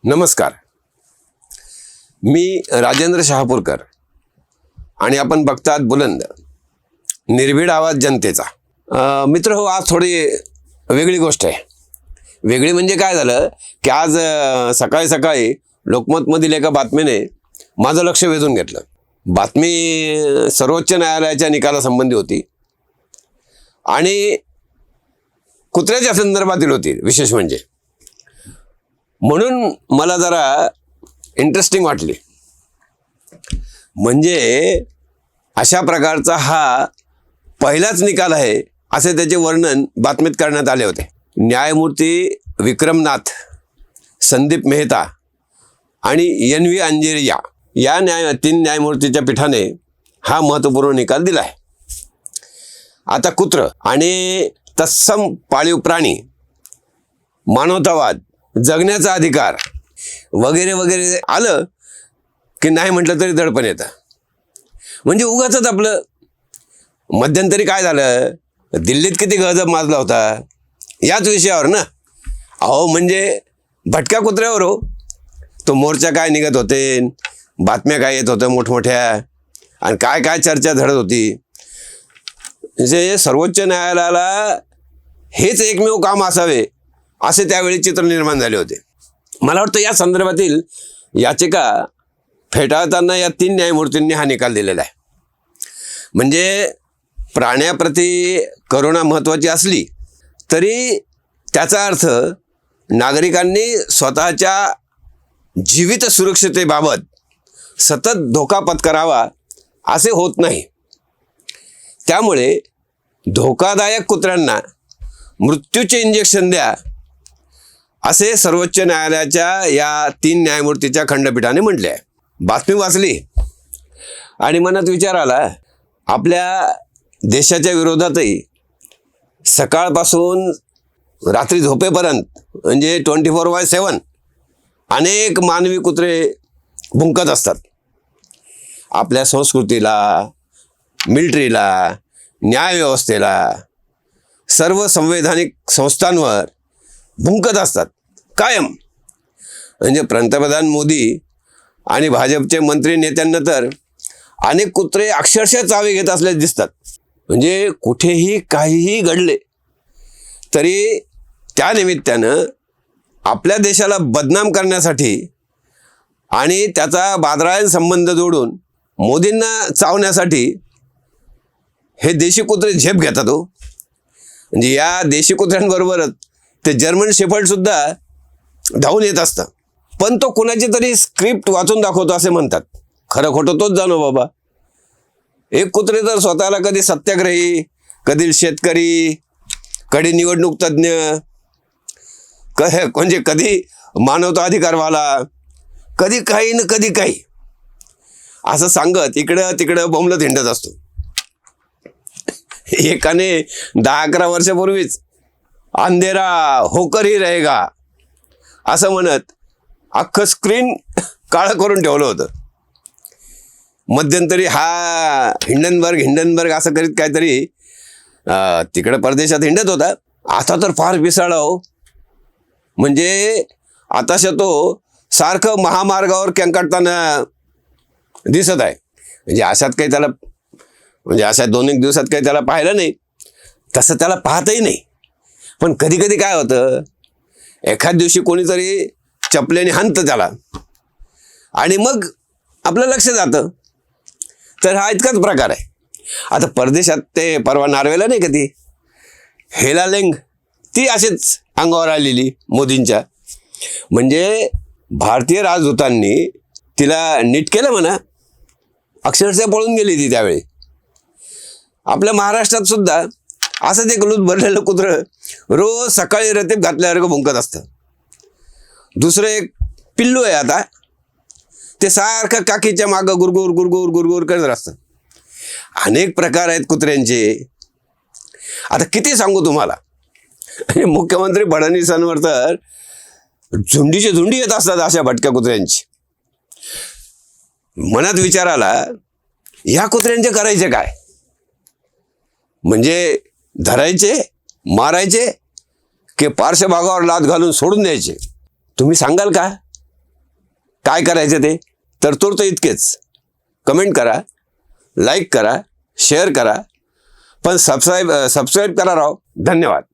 नमस्कार. मी राजेंद्र शहापूरकर आणि आपण बघतात बुलंद, निर्भीड आवाज जनतेचा. मित्र हो, आज थोडी वेगळी गोष्ट आहे. वेगळी म्हणजे काय झालं की आज सकाळी सकाळी लोकमतमधील एका बातमीने माझं लक्ष वेधून घेतलं. बातमी सर्वोच्च न्यायालयाच्या निकालासंबंधी होती आणि कुत्र्याच्या संदर्भातील होती विशेष म्हणजे. म्हणून मला जरा इंटरेस्टिंग वाटली. म्हणजे अशा प्रकारचा हा पहिलाच निकाल आहे असे त्याचे वर्णन बातमीत करण्यात आले होते. न्यायमूर्ती विक्रमनाथ, संदीप मेहता आणि NV अंजेरिया या 3 न्यायमूर्तीच्या पीठाने हा महत्त्वपूर्ण निकाल दिला आहे. आता कुत्र आणि तत्सम पाळीव प्राणी, मानवतावाद, जगण्याचा अधिकार वगैरे वगैरे आलं की नाही म्हटलं तरी दडपण येतं. म्हणजे उगाचच आपलं मध्यंतरी काय झालं, दिल्लीत किती गजब माजला होता याच विषयावर ना. अहो म्हणजे भटक्या कुत्र्यावर हो. तो मोर्चा काय निघत होते, बातम्या काय येत होत्या मोठमोठ्या, आणि काय काय चर्चा झडत होती. म्हणजे सर्वोच्च न्यायालयाला हेच एकमेव काम असावे असे त्यावेळी चित्र निर्माण झाले होते. मला वाटतं या संदर्भातील याचिका फेटाळताना या 3 न्यायमूर्तींनी हा निकाल दिलेला आहे. म्हणजे प्राण्याप्रती करुणा महत्त्वाची असली तरी त्याचा अर्थ नागरिकांनी स्वतःच्या जीवित सुरक्षिततेबाबत सतत धोका पत्करावा असे होत नाही. त्यामुळे धोकादायक कुत्र्यांना मृत्यूचे इंजेक्शन द्या असे सर्वोच्च न्यायालयाच्या या 3 न्यायमूर्तीच्या खंडपीठाने म्हटले आहे. बातमी वाचली आणि मनात विचार आला, आपल्या देशाच्या विरोधातही सकाळपासून रात्री झोपेपर्यंत म्हणजे 24/7 अनेक मानवी कुत्रे भुंकत असतात. आपल्या संस्कृतीला, मिलिटरीला, न्यायव्यवस्थेला, सर्व संवैधानिक संस्थांवर भुंकत असतात कायम. म्हणजे पंतप्रधान मोदी आणि भाजपचे मंत्री नेत्यांना तर अनेक कुत्रे अक्षरशः चावे घेत असल्याचे दिसतात. म्हणजे कुठेही काहीही घडले तरी त्या निमित्तानं आपल्या देशाला बदनाम करण्यासाठी आणि त्याचा बादरायण संबंध जोडून मोदींना चावण्यासाठी हे देशी कुत्रे झेप घेतात हो. म्हणजे या देशी कुत्र्यांबरोबरच ते जर्मन शेफर्डसुद्धा धावून येत असतं. पण तो कुणाची तरी स्क्रिप्ट वाचून दाखवतो असे म्हणतात. खरं खोटं तोच जाणो बाबा. एक कुत्रे तर स्वतःला कधी सत्याग्रही, कधी शेतकरी, कधी निवडणूक तज्ज्ञ, म्हणजे कधी मानवता अधिकारवाला, कधी काही न कधी काही असं सांगत इकडं तिकडं बोंबलत हिंडत असतो. एकाने 10-11 वर्षापूर्वीच अंधेरा होकर ही रहेगा असं म्हणत अख्खं स्क्रीन काळं करून ठेवलं होतं. मध्यंतरी हा हिंडनबर्ग असं करीत काहीतरी तिकडं परदेशात हिंडत होता. आता तर फार पिसाळा हो. म्हणजे आताशा तो सारखं महामार्गावर केंकाटताना दिसत आहे. म्हणजे अशात काही त्याला, म्हणजे अशा 2-1 दिवसात काही त्याला पाहिलं नाही, तसं त्याला पाहतही नाही. पण कधी कधी काय होतं, एखाद दिवशी कोणीतरी चपलेने हाणतं त्याला आणि मग आपलं लक्ष जातं. तर हा इतकाच प्रकार आहे. आता परदेशात ते परवा नार्वेला नाही का ती हेला लेंग, ती अशीच अंगावर आलेली मोदींच्या. म्हणजे भारतीय राजदूतांनी तिला नीट केलं म्हणा, अक्षरशः पळून गेली ती त्यावेळी. आपल्या महाराष्ट्रात सुद्धा असंच एक लूट भरलेलं कुत्रं रोज सकाळी रतीब घातल्यासारखं भुंकत असतं. दुसरं एक पिल्लू आहे आता, ते सारखं काकीच्या मागं गुरगुर गुरगुर गुरगुर करत असतं. अनेक प्रकार आहेत कुत्र्यांचे. आता किती सांगू तुम्हाला. आणि मुख्यमंत्री फडणवीसांवर तर झुंडीची झुंडी येत असतात अशा भटक्या कुत्र्यांची. मनात विचार आला, ह्या कुत्र्यांचे करायचे काय. म्हणजे धरायचे, मारायचे की पार्श्वभागावर लाथ घालून सोडून द्यायचे. तुम्ही सांगाल का? काय करायचं ते तर इतकेच. कमेंट करा, लाईक करा, शेअर करा, पण सबस्क्राईब करा राव. धन्यवाद.